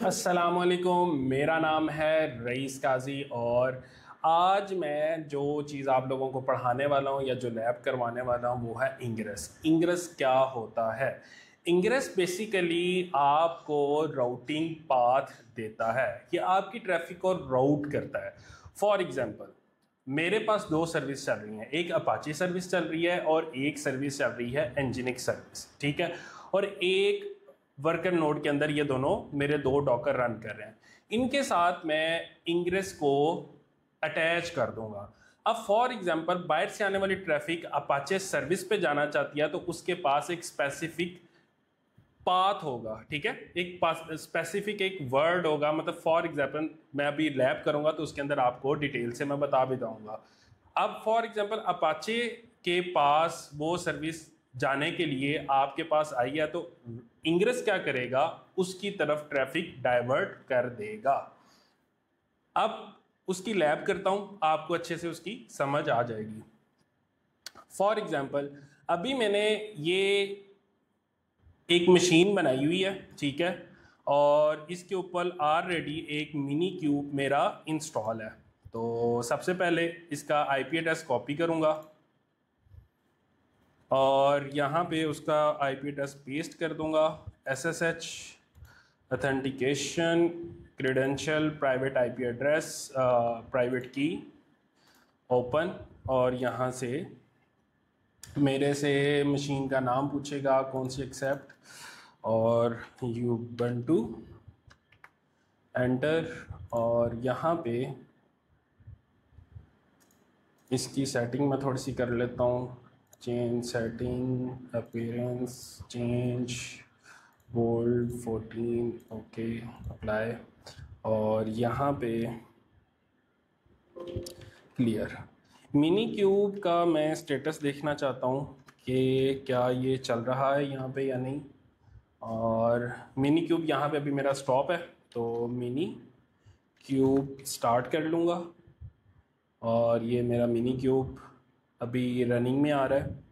अस्सलामुअलैकुम, मेरा नाम है रईस काजी और आज मैं जो चीज़ आप लोगों को पढ़ाने वाला हूँ या जो लैब करवाने वाला हूँ वो है इंग्रेस। इंग्रेस क्या होता है? इंग्रेस बेसिकली आपको राउटिंग पाथ देता है, ये आपकी ट्रैफिक को राउट करता है। फॉर एग्जांपल, मेरे पास दो सर्विस चल रही हैं, एक अपाची सर्विस चल रही है और एक सर्विस चल रही है एनजिनिक्स सर्विस, ठीक है। और एक वर्कर नोड के अंदर ये दोनों मेरे दो डॉकर रन कर रहे हैं। इनके साथ मैं इंग्रेस को अटैच कर दूंगा। अब फॉर एग्जांपल बाहर से आने वाली ट्रैफिक अपाचे सर्विस पे जाना चाहती है तो उसके पास एक स्पेसिफिक पाथ होगा, ठीक है। एक स्पेसिफिक एक वर्ड होगा, मतलब फॉर एग्जांपल मैं अभी लैब करूंगा तो उसके अंदर आपको डिटेल से मैं बता भी दूंगा। अब फॉर एग्जांपल अपाचे के पास वो सर्विस जाने के लिए आपके पास आई है तो इंग्रेस क्या करेगा, उसकी तरफ ट्रैफिक डाइवर्ट कर देगा। अब उसकी लैब करता हूं, आपको अच्छे से उसकी समझ आ जाएगी। फॉर एग्जांपल अभी मैंने ये एक मशीन बनाई हुई है, ठीक है, और इसके ऊपर ऑलरेडी एक मिनी क्यूब मेरा इंस्टॉल है। तो सबसे पहले इसका आईपी एड्रेस कॉपी करूंगा और यहाँ पे उसका आईपी एड्रेस पेस्ट कर दूंगा। SSH authentication credential private IP address private की ओपन, और यहाँ से मेरे से मशीन का नाम पूछेगा, कौन सी एक्सेप्ट, और ubuntu एंटर। और यहाँ पे इसकी सेटिंग मैं थोड़ी सी कर लेता हूँ। Change setting appearance change bold 14, okay apply, और यहाँ पे क्लियर। मिनी क्यूब का मैं स्टेटस देखना चाहता हूँ कि क्या ये चल रहा है यहाँ पे या नहीं। और मिनी क्यूब यहाँ पे अभी मेरा स्टॉप है तो मिनी क्यूब स्टार्ट कर लूँगा और ये मेरा मिनी क्यूब अभी रनिंग में आ रहा है।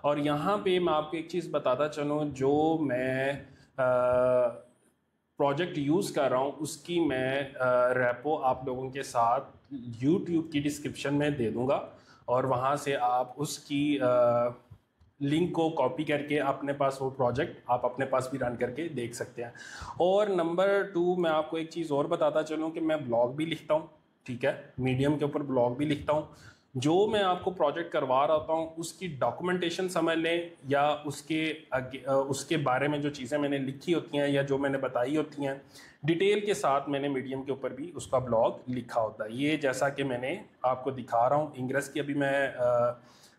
और यहाँ पे मैं आपको एक चीज़ बताता चलूँ, जो मैं प्रोजेक्ट यूज़ कर रहा हूँ उसकी मैं रेपो आप लोगों के साथ यूट्यूब की डिस्क्रिप्शन में दे दूँगा और वहाँ से आप उसकी लिंक को कॉपी करके अपने पास वो प्रोजेक्ट आप अपने पास भी रन करके देख सकते हैं। और नंबर 2 मैं आपको एक चीज़ और बताता चलूँ कि मैं ब्लॉग भी लिखता हूँ, ठीक है, मीडियम के ऊपर ब्लॉग भी लिखता हूँ। जो मैं आपको प्रोजेक्ट करवा रहा हूँ उसकी डॉक्यूमेंटेशन समझ लें या उसके बारे में जो चीज़ें मैंने लिखी होती हैं या जो मैंने बताई होती हैं डिटेल के साथ मैंने मीडियम के ऊपर भी उसका ब्लॉग लिखा होता है। ये जैसा कि मैंने आपको दिखा रहा हूँ, इंग्रेस की अभी मैं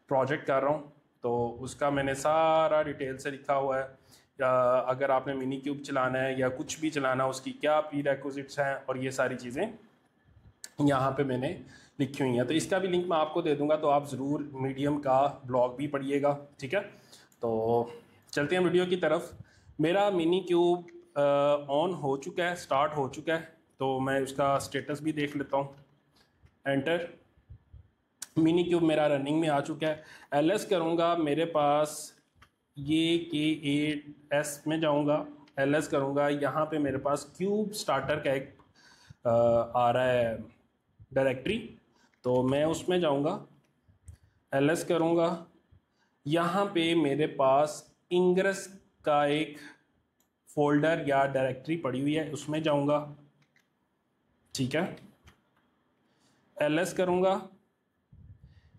प्रोजेक्ट कर रहा हूँ तो उसका मैंने सारा डिटेल से लिखा हुआ है। या अगर आपने मिनी क्यूब चलाना है या कुछ भी चलाना है उसकी क्या प्रीरेक्विजिट्स हैं और ये सारी चीज़ें यहाँ पे मैंने लिखी हुई हैं। तो इसका भी लिंक मैं आपको दे दूंगा तो आप ज़रूर मीडियम का ब्लॉग भी पढ़िएगा, ठीक है। तो चलते हैं वीडियो की तरफ। मेरा मिनी क्यूब ऑन हो चुका है, स्टार्ट हो चुका है, तो मैं उसका स्टेटस भी देख लेता हूँ। एंटर। मिनी क्यूब मेरा रनिंग में आ चुका है। LS करूँगा, मेरे पास ये K8S में जाऊँगा, LS करूँगा, यहाँ पे मेरे पास क्यूब स्टार्टर का एक आ रहा है डायरेक्टरी, तो मैं उसमें जाऊँगा, LS करूँगा। यहाँ पे मेरे पास इंग्रेस का एक फोल्डर या डायरेक्टरी पड़ी हुई है, उसमें जाऊँगा, ठीक है, LS करूँगा।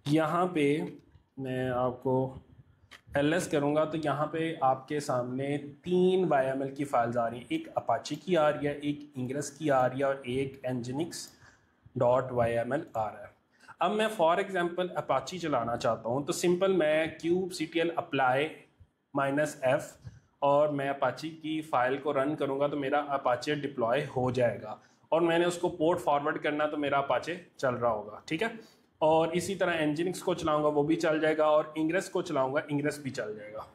यहाँ पे मैं आपको LS करूँगा तो यहाँ पे आपके सामने 3 YML की फाइल्स आ रही हैं, एक अपाची की आ रही है, एक इंग्रेस की आ रही है और एक nginx.yml आ रहा है। अब मैं फॉर एग्जांपल अपाची चलाना चाहता हूँ तो सिंपल मैं kubectl अप्लाई -f और मैं अपाची की फ़ाइल को रन करूँगा तो मेरा अपाचे डिप्लॉय हो जाएगा और मैंने उसको पोर्ट फॉरवर्ड करना तो मेरा अपाचे चल रहा होगा, ठीक है। और इसी तरह एनजिनिक्स को चलाऊंगा वो भी चल जाएगा और इंग्रेस को चलाऊंगा इंग्रेस भी चल जाएगा।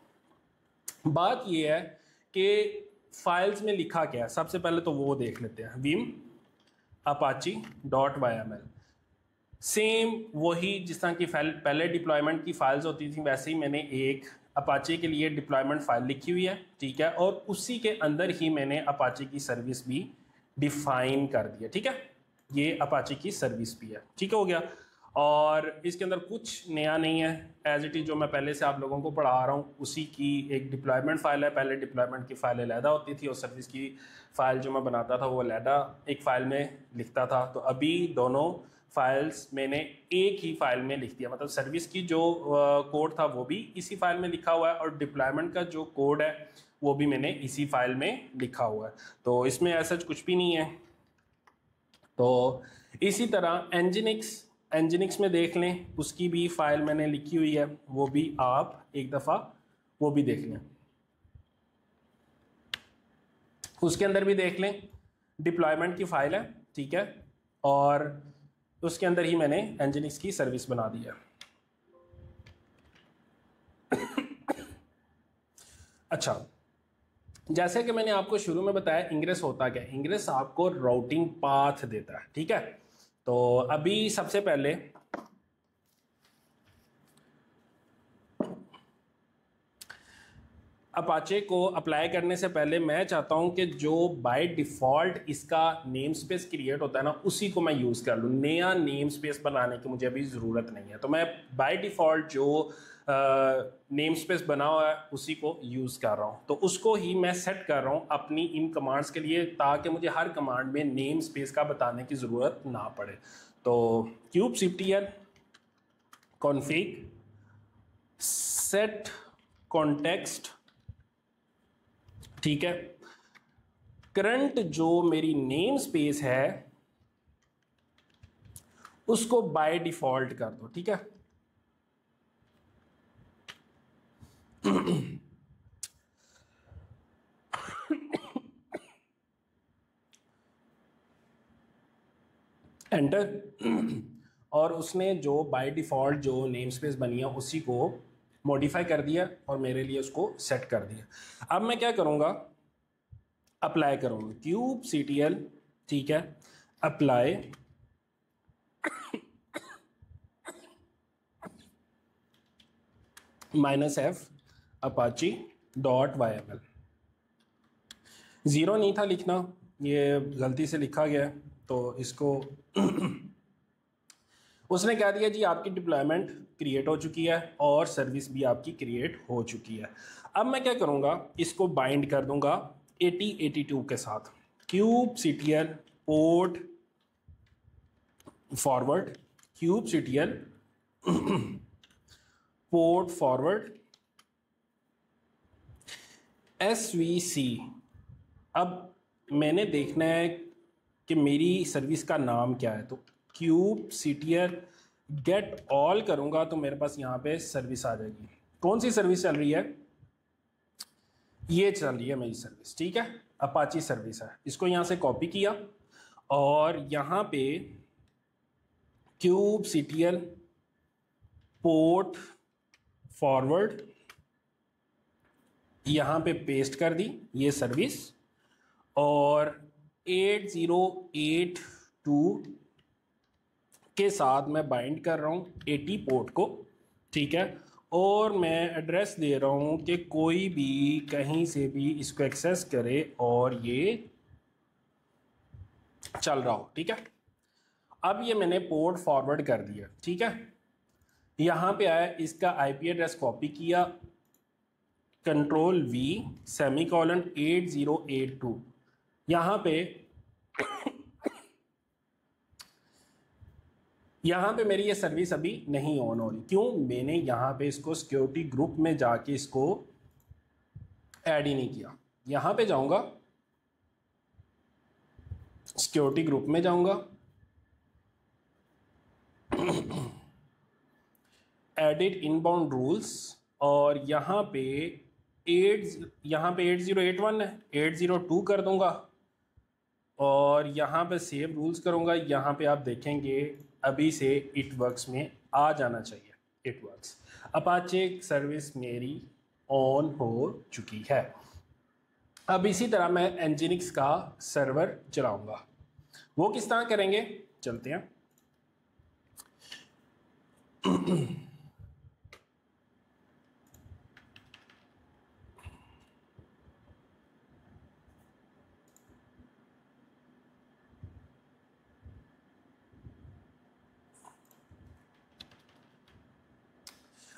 बात ये है कि फाइल्स में लिखा क्या है, सबसे पहले तो वो देख लेते हैं। vim apache.yml सेम वही जिस तरह की पहले डिप्लॉयमेंट की फाइल्स होती थी वैसे ही मैंने एक अपाचे के लिए डिप्लॉयमेंट फाइल लिखी हुई है, ठीक है, और उसी के अंदर ही मैंने अपाचे की सर्विस भी डिफाइन कर दिया, ठीक है। ये अपाचे की सर्विस भी है, ठीक हो गया। और इसके अंदर कुछ नया नहीं है, एज इट इज़ जो मैं पहले से आप लोगों को पढ़ा रहा हूँ उसी की एक डिप्लॉयमेंट फ़ाइल है। पहले डिप्लॉयमेंट की फ़ाइल अलहदा होती थी और सर्विस की फ़ाइल जो मैं बनाता था वो अलहदा एक फ़ाइल में लिखता था। तो अभी दोनों फाइल्स मैंने एक ही फाइल में लिख दिया, मतलब सर्विस की जो कोड था वो भी इसी फाइल में लिखा हुआ है और डिप्लॉयमेंट का जो कोड है वो भी मैंने इसी फाइल में लिखा हुआ है। तो इसमें ऐसा कुछ भी नहीं है। तो इसी तरह एंजिनिक्स में देख लें, उसकी भी फाइल मैंने लिखी हुई है, वो भी आप एक दफ़ा वो भी देख लें, उसके अंदर भी देख लें। डिप्लॉयमेंट की फाइल है, ठीक है, और उसके अंदर ही मैंने एंजिनिक्स की सर्विस बना दी है। अच्छा, जैसे कि मैंने आपको शुरू में बताया इंग्रेस होता क्या है, इंग्रेस आपको राउटिंग पाथ देता है, ठीक है। तो अभी सबसे पहले अपाचे को अप्लाई करने से पहले मैं चाहता हूं कि जो बाय डिफ़ॉल्ट इसका नेम स्पेस क्रिएट होता है ना, उसी को मैं यूज़ कर लूँ। नया नेम स्पेस बनाने की मुझे अभी ज़रूरत नहीं है। तो मैं बाय डिफ़ॉल्ट जो नेम स्पेस बना हुआ है उसी को यूज़ कर रहा हूँ। तो उसको ही मैं सेट कर रहा हूँ अपनी इन कमांड्स के लिए, ताकि मुझे हर कमांड में नेम स्पेस का बताने की ज़रूरत ना पड़े। तो kubectl config set context, ठीक है, करंट जो मेरी नेम स्पेस है उसको बाय डिफॉल्ट कर दो, ठीक है। एंटर। और उसने जो बाय डिफ़ॉल्ट जो नेम स्पेस बनी है उसी को मॉडिफाई कर दिया और मेरे लिए उसको सेट कर दिया। अब मैं क्या करूँगा, अप्लाई करूँगा kubectl, ठीक है, अप्लाई -f apache.yml। ज़ीरो नहीं था लिखना, ये गलती से लिखा गया है, तो इसको उसने कह दिया जी आपकी डिप्लॉयमेंट क्रिएट हो चुकी है और सर्विस भी आपकी क्रिएट हो चुकी है। अब मैं क्या करूँगा, इसको बाइंड कर दूंगा 8082 के साथ। kubectl port forward, kubectl port forward svc। अब मैंने देखना है कि मेरी सर्विस का नाम क्या है, तो kubectl गेट ऑल करूँगा तो मेरे पास यहाँ पे सर्विस आ जाएगी। कौन सी सर्विस चल रही है, ये चल रही है मेरी सर्विस, ठीक है, अपाची सर्विस है। इसको यहाँ से कॉपी किया और यहाँ पे kubectl पोर्ट फॉरवर्ड यहाँ पे पेस्ट कर दी ये सर्विस, और 8082 के साथ मैं बाइंड कर रहा हूँ 80 पोर्ट को, ठीक है, और मैं एड्रेस दे रहा हूँ कि कोई भी कहीं से भी इसको एक्सेस करे और ये चल रहा हो, ठीक है। अब ये मैंने पोर्ट फॉरवर्ड कर दिया, ठीक है। यहाँ पे आया, इसका आईपी एड्रेस कॉपी किया, Ctrl+V सेमीकोलन 8082, यहाँ पे मेरी ये सर्विस अभी नहीं ऑन हो रही। क्यों? मैंने यहाँ पे इसको सिक्योरिटी ग्रुप में जाके इसको ऐड ही नहीं किया। यहाँ पे जाऊँगा, सिक्योरिटी ग्रुप में जाऊँगा, एडिट इनबाउंड रूल्स, और यहाँ पे 8081 है, 802 कर दूंगा, और यहाँ पे सेव रूल्स करूँगा। यहाँ पे आप देखेंगे अभी से इट वर्क्स में आ जाना चाहिए, इट वर्क्स। अपाचे सर्विस मेरी ऑन हो चुकी है। अब इसी तरह मैं एनजिनिक्स का सर्वर चलाऊँगा। वो किस तरह करेंगे, चलते हैं।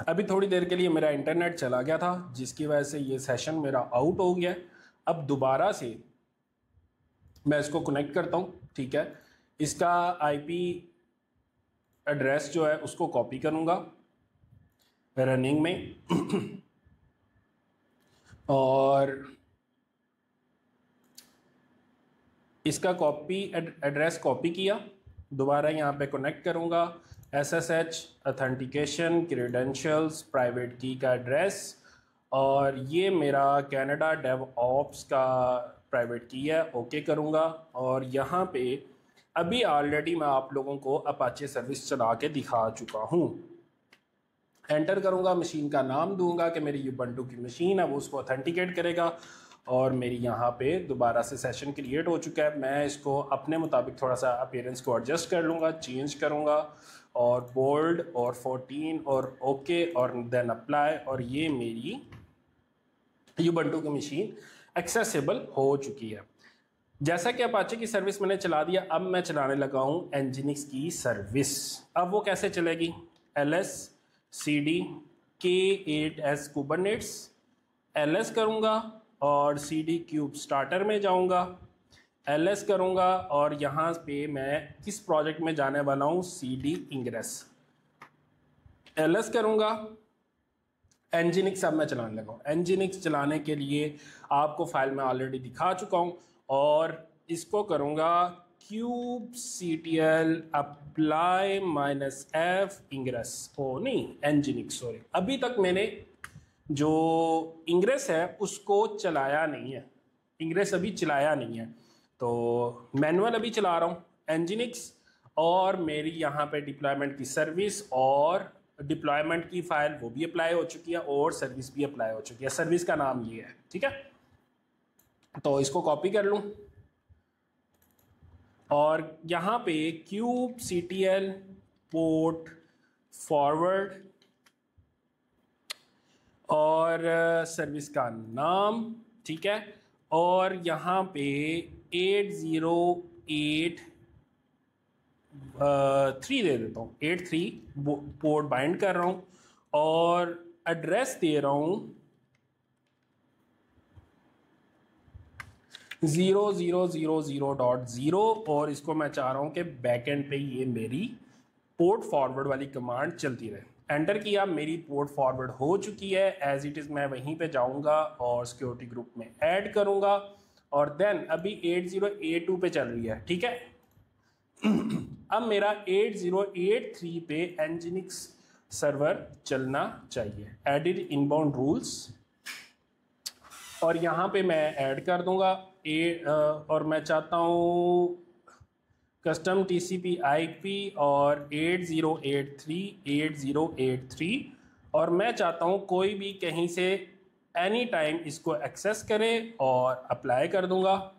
अभी थोड़ी देर के लिए मेरा इंटरनेट चला गया था जिसकी वजह से ये सेशन मेरा आउट हो गया। अब दोबारा से मैं इसको कनेक्ट करता हूँ, ठीक है। इसका आईपी एड्रेस जो है उसको कॉपी करूँगा रनिंग में और इसका एड्रेस कॉपी किया, दोबारा यहाँ पे कनेक्ट करूँगा। SSH ऑथेंटिकेशन क्रेडेंशियल्स प्राइवेट की का एड्रेस, और ये मेरा कैनेडा डेवऑप्स का प्राइवेट की है, ओके करूँगा। और यहाँ पे अभी ऑलरेडी मैं आप लोगों को अपाचे सर्विस चला के दिखा चुका हूँ। एंटर करूँगा, मशीन का नाम दूंगा कि मेरी यूबंटू की मशीन है, वो उसको ऑथेंटिकेट करेगा और मेरी यहाँ पे दोबारा से सेशन क्रिएट हो चुका है। मैं इसको अपने मुताबिक थोड़ा सा अपीयरेंस को एडजस्ट कर लूँगा, चेंज करूँगा और बोल्ड और 14 और ओके और देन अप्लाई, और ये मेरी यूबंटू की मशीन एक्सेसिबल हो चुकी है। जैसा कि अपाचे की सर्विस मैंने चला दिया, अब मैं चलाने लगा हूँ एनजीनिक्स की सर्विस। अब वो कैसे चलेगी? ls cd k8s kubernetes ls करूँगा और cd क्यूब स्टार्टर में जाऊँगा, ls करूँगा और यहाँ पे मैं किस प्रोजेक्ट में जाने वाला हूँ, cd ingress ls करूँगा। एनजीनिक्स अब मैं चलाने लगा हूँ। एनजीनिक्स चलाने के लिए आपको फाइल में ऑलरेडी दिखा चुका हूँ और इसको करूँगा kubectl apply -f ingress, ओ नहीं एनजीनिक्स सॉरी, अभी तक मैंने जो इंग्रेस है उसको चलाया नहीं है, इंग्रेस अभी चलाया नहीं है, तो मैनुअल अभी चला रहा हूँ एनजीनिक्स। और मेरी यहाँ पे डिप्लॉयमेंट की सर्विस और डिप्लॉयमेंट की फाइल वो भी अप्लाई हो चुकी है और सर्विस भी अप्लाई हो चुकी है। सर्विस का नाम ये है, ठीक है। तो इसको कॉपी कर लूँ और यहाँ पे kubectl पोर्ट फॉरवर्ड और सर्विस का नाम, ठीक है। और यहाँ पे 808.3 दे देता हूँ, 83 पोर्ट बाइंड कर रहा हूँ और एड्रेस दे रहा हूँ 0000.0 और इसको मैं चाह रहा हूँ कि बैकएंड पे ये मेरी पोर्ट फॉरवर्ड वाली कमांड चलती रहे। एंटर किया, मेरी पोर्ट फॉरवर्ड हो चुकी है। एज इट इज़ मैं वहीं पे जाऊँगा और सिक्योरिटी ग्रुप में ऐड करूँगा और देन अभी 8082 पे चल रही है, ठीक है। अब मेरा 8083 पे एनजीनिक्स सर्वर चलना चाहिए। एडिट इनबाउंड रूल्स और यहाँ पे मैं ऐड कर दूँगा और मैं चाहता हूँ कस्टम TCP IP और 8083 और मैं चाहता हूँ कोई भी कहीं से एनी टाइम इसको एक्सेस करे और अप्लाई कर दूँगा।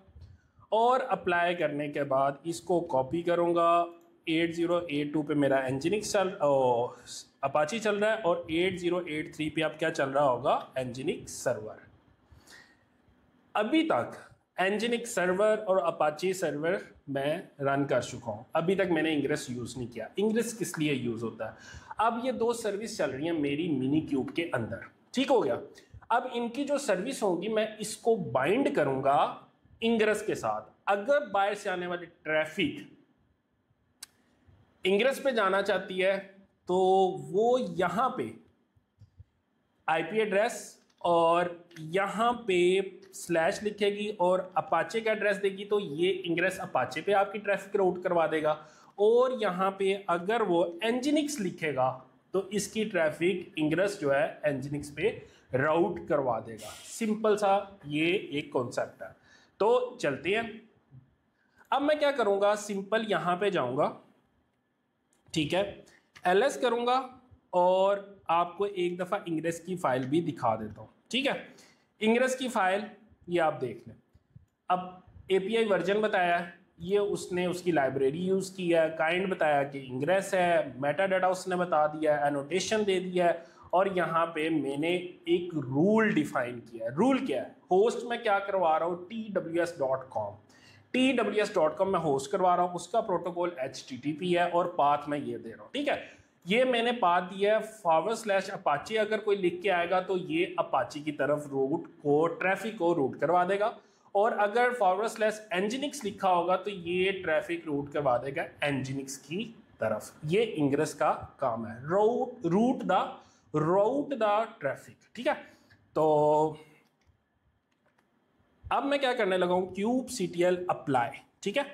और अप्लाई करने के बाद इसको कॉपी करूँगा। 8082 पे मेरा एनजीनिक्स अपाची चल रहा है और 8083 पे अब क्या चल रहा होगा, एनजीनिक्स सर्वर। अभी तक एनजीनिक्स सर्वर और अपाची सर्वर मैं रन कर चुका हूँ, अभी तक मैंने इंग्रेस यूज़ नहीं किया। इंग्रेस किस लिए यूज़ होता है? अब ये दो सर्विस चल रही हैं मेरी मिनी क्यूब के अंदर, ठीक हो गया। अब इनकी जो सर्विस होगी मैं इसको बाइंड करूँगा इंग्रेस के साथ। अगर बाहर से आने वाली ट्रैफिक इंग्रेस पे जाना चाहती है तो वो यहाँ पे आईपी एड्रेस और यहाँ पे स्लैश लिखेगी और अपाचे का एड्रेस देगी, तो ये इंग्रेस अपाचे पे आपकी ट्रैफिक राउट करवा देगा। और यहाँ पे अगर वो एनजीनिक्स लिखेगा तो इसकी ट्रैफिक इंग्रेस जो है एनजीनिक्स पे राउट करवा देगा। सिंपल सा ये एक कॉन्सेप्ट है। तो चलते हैं। अब मैं क्या करूँगा, सिंपल यहाँ पे जाऊँगा, ठीक है, ls करूँगा और आपको एक दफ़ा इंग्रेस की फाइल भी दिखा देता हूँ, ठीक है। इंग्रेस की फाइल ये आप देख लें। अब API वर्जन बताया है, ये उसने उसकी लाइब्रेरी यूज़ की है, काइंड बताया कि इंग्रेस है, मेटा डाटा उसने बता दिया है, एनोटेशन दे दिया है और यहाँ पे मैंने एक रूल डिफाइन किया है। रूल क्या है? होस्ट में क्या करवा रहा हूँ, tws.com मैं होस्ट करवा रहा हूँ, उसका प्रोटोकॉल HTTP है और पाथ मैं ये दे रहा हूँ, ठीक है। ये मैंने पा दिया है /अपाचे। अगर कोई लिख के आएगा तो ये अपाचे की तरफ रूट को, ट्रैफिक को रूट करवा देगा, और अगर /nginx लिखा होगा तो ये ट्रैफिक रूट करवा देगा nginx की तरफ। ये इंग्रेस का काम है, रूट द ट्रैफिक। ठीक है, तो अब मैं क्या करने लगा हूं, kubectl अप्लाई। ठीक है,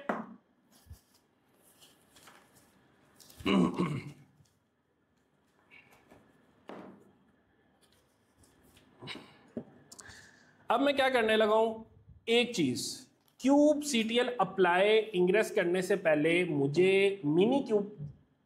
अब मैं क्या करने लगा हूं, एक चीज, kubectl अप्लाई इंग्रेस करने से पहले मुझे मिनी क्यूब,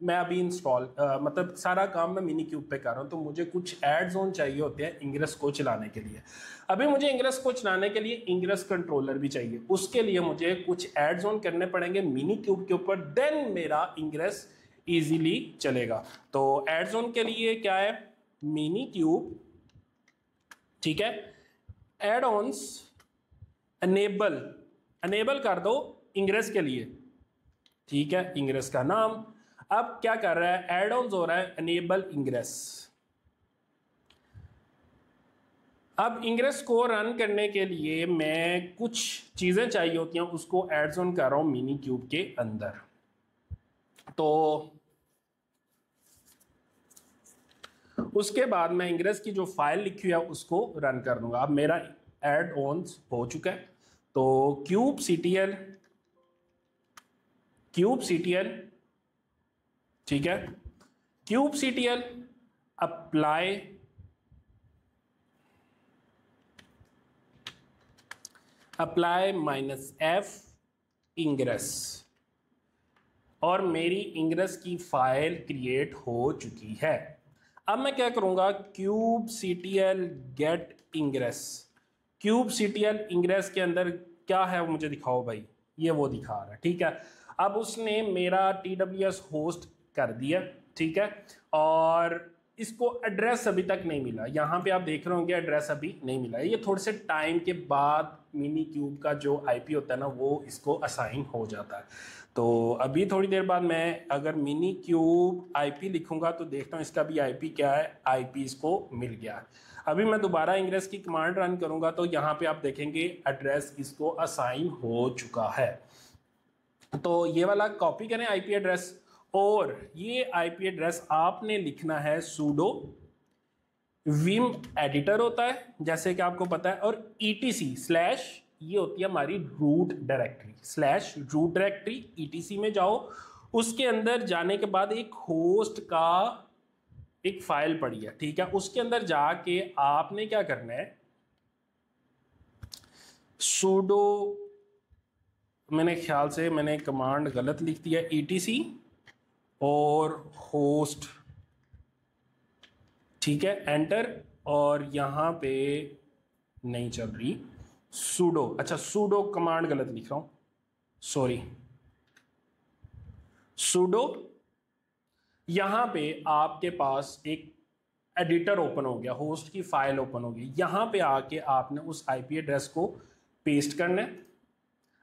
मैं अभी इंस्टॉल मतलब सारा काम मैं मिनी क्यूब पे कर रहा हूं, तो मुझे कुछ एड्स ऑन चाहिए होते हैं इंग्रेस को चलाने के लिए। अभी मुझे इंग्रेस को चलाने के लिए इंग्रेस कंट्रोलर भी चाहिए, उसके लिए मुझे कुछ एड्स ऑन करने पड़ेंगे मिनी क्यूब के ऊपर, देन मेरा इंग्रेस इजीली चलेगा। तो एड्स ऑन के लिए क्या है, मिनी क्यूब। ठीक है, एड ऑन्स अनेबल कर दो इंग्रेस के लिए। ठीक है, इंग्रेस का नाम अब क्या कर रहा है, एड ऑन्स हो रहा है अनेबल इंग्रेस। अब इंग्रेस को रन करने के लिए मैं कुछ चीजें चाहिए होती हैं, उसको एड्स ऑन कर रहा हूं मिनी क्यूब के अंदर। तो उसके बाद मैं इंग्रेस की जो फाइल लिखी हुई है उसको रन कर दूंगा। अब मेरा एड ऑन्स हो चुका है, तो kubectl, ठीक है, kubectl अप्लाई -f इंग्रेस, और मेरी इंग्रेस की फाइल क्रिएट हो चुकी है। अब मैं क्या करूंगा, kubectl get ingress. kubectl ingress के अंदर क्या है मुझे दिखाओ भाई, ये वो दिखा रहा है। ठीक है, अब उसने मेरा TWS होस्ट कर दिया। ठीक है, और इसको एड्रेस अभी तक नहीं मिला, यहाँ पे आप देख रहे होंगे एड्रेस अभी नहीं मिला है। ये थोड़े से टाइम के बाद मिनी क्यूब का जो IP होता है ना, वो इसको असाइन हो जाता है। तो अभी थोड़ी देर बाद मैं अगर मिनी क्यूब IP लिखूंगा तो देखता हूँ इसका भी IP क्या है, IP इसको मिल गया है। अभी मैं दोबारा इंग्रेस की कमांड रन करूंगा तो यहाँ पे आप देखेंगे एड्रेस इसको असाइन हो चुका है। तो ये वाला कॉपी करें IP एड्रेस, और ये IP एड्रेस आपने लिखना है sudo vim एडिटर होता है जैसे कि आपको पता है, और etc/ ये होती है हमारी root directory, /root directory. etc में जाओ, उसके अंदर जाने के बाद एक होस्ट का एक फाइल पड़ी है। ठीक है, उसके अंदर जाके आपने क्या करना है, sudo, मैंने ख्याल से मैंने कमांड गलत लिख दिया, etc और होस्ट। ठीक है, एंटर, और यहां पे नहीं चल रही sudo, अच्छा sudo कमांड गलत लिख रहा हूं, सॉरी, sudo। यहां पे आपके पास एक एडिटर ओपन हो गया, होस्ट की फाइल ओपन हो गई। यहां पे आके आपने उस IP एड्रेस को पेस्ट करना है।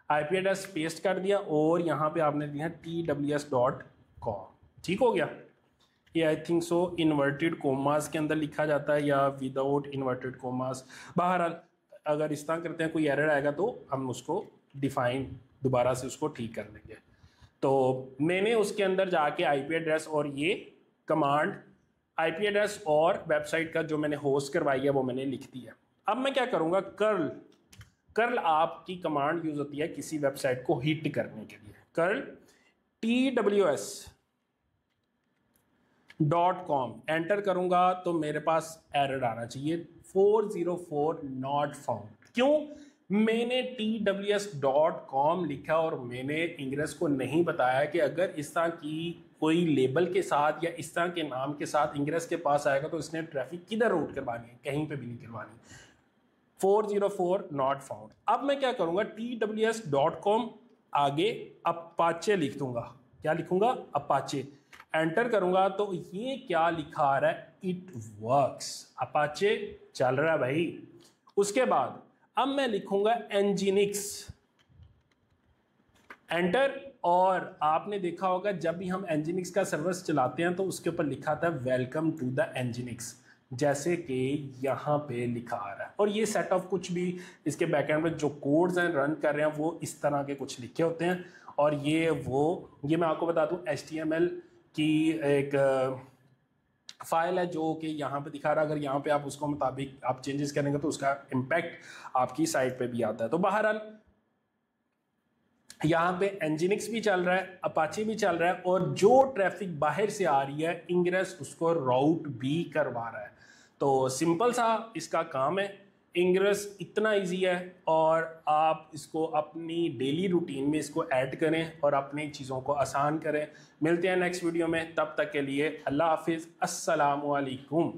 IP एड्रेस पेस्ट कर दिया, और यहां पे आपने दिया tws.com। ठीक हो गया, ये I think so inverted commas के अंदर लिखा जाता है या विदाउट इन्वर्टेड कोमास। बहरहाल अगर इस तरह करते हैं कोई एरर आएगा तो हम उसको डिफाइन दोबारा से उसको ठीक कर लेंगे। तो मैंने उसके अंदर जाके IP एड्रेस और ये कमांड, IP एड्रेस और वेबसाइट का जो मैंने होस्ट करवाई है वो मैंने लिख दिया। अब मैं क्या करूँगा, कर्ल आपकी कमांड यूज होती है किसी वेबसाइट को हिट करने के लिए। कर्ल tws.com एंटर करूंगा तो मेरे पास एरर आना चाहिए 404 नॉट फाउंड। क्यों, मैंने tws.com लिखा और मैंने इंग्रेस को नहीं बताया कि अगर इस तरह की कोई लेबल के साथ या इस तरह के नाम के साथ इंग्रेस के पास आएगा तो इसने ट्रैफिक किधर रूट करवानी है, कहीं पे भी नहीं करवानी। 404 नॉट फाउंड। अब मैं क्या करूंगा, tws.com आगे अपाचे लिख दूंगा। क्या लिखूंगा, अपाचे। एंटर करूंगा तो ये क्या लिखा आ रहा है, इट वर्क्स, अपाचे चल रहा है भाई। उसके बाद अब मैं लिखूंगा nginx एंटर। और आपने देखा होगा जब भी हम एनजीनिक्स का सर्विस चलाते हैं तो उसके ऊपर लिखा था वेलकम टू द एनजीनिक्स, जैसे कि यहाँ पे लिखा आ रहा है। और ये सेट ऑफ कुछ भी इसके बैकएंड में जो कोड्स हैं रन कर रहे हैं वो इस तरह के कुछ लिखे होते हैं। और ये मैं आपको बता दूं HTML की एक फाइल है जो कि यहाँ पे दिखा रहा है। अगर यहाँ पे आप उसको मुताबिक आप चेंजेस करेंगे तो उसका इम्पैक्ट आपकी साइट पे भी आता है। तो बहरहाल यहाँ पे एनजीनिक्स भी चल रहा है, अपाची भी चल रहा है, और जो ट्रैफिक बाहर से आ रही है इंग्रेस उसको राउट भी करवा रहा है। तो सिंपल सा इसका काम है। इंग्रेस इतना इजी है और आप इसको अपनी डेली रूटीन में इसको ऐड करें और अपनी चीज़ों को आसान करें। मिलते हैं नेक्स्ट वीडियो में, तब तक के लिए अल्लाह हाफिज़, अस्सलामु अलैकुम।